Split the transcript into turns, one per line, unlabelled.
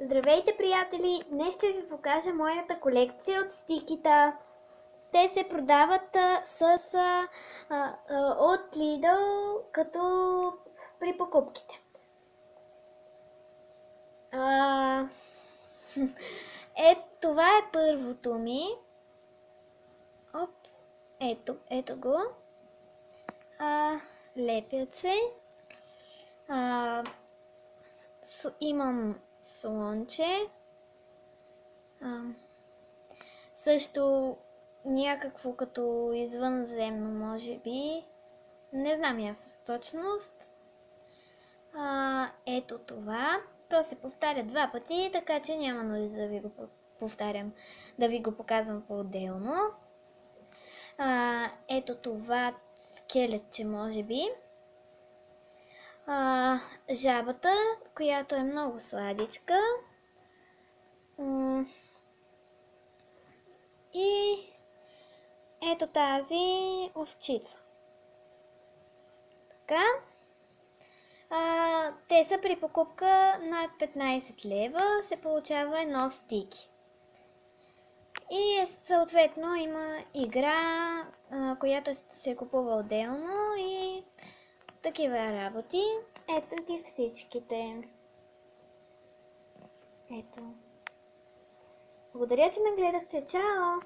Здравейте, приятели! Днес ще ви покажа моята колекция от стикита. Те се продават от Lidl, като при покупките. Това е първото ми. Оп, ето го. Лепят се. Имам слънче. Също някакво като извънземно, може би. Не знам аз с точност. Ето това. То се повтаря два пъти, така че няма нужда да ви го повтарям, да ви го показвам по-отделно. Ето това скелетче, може би. Жабата, която е много сладичка. И ето тази овчица. Така. Те са при покупка над 15 лева, се получава едно стики. И съответно има игра, която се купува отделно и такива работи. Ето ги всичките. Ето. Благодаря, че ме гледахте. Чао!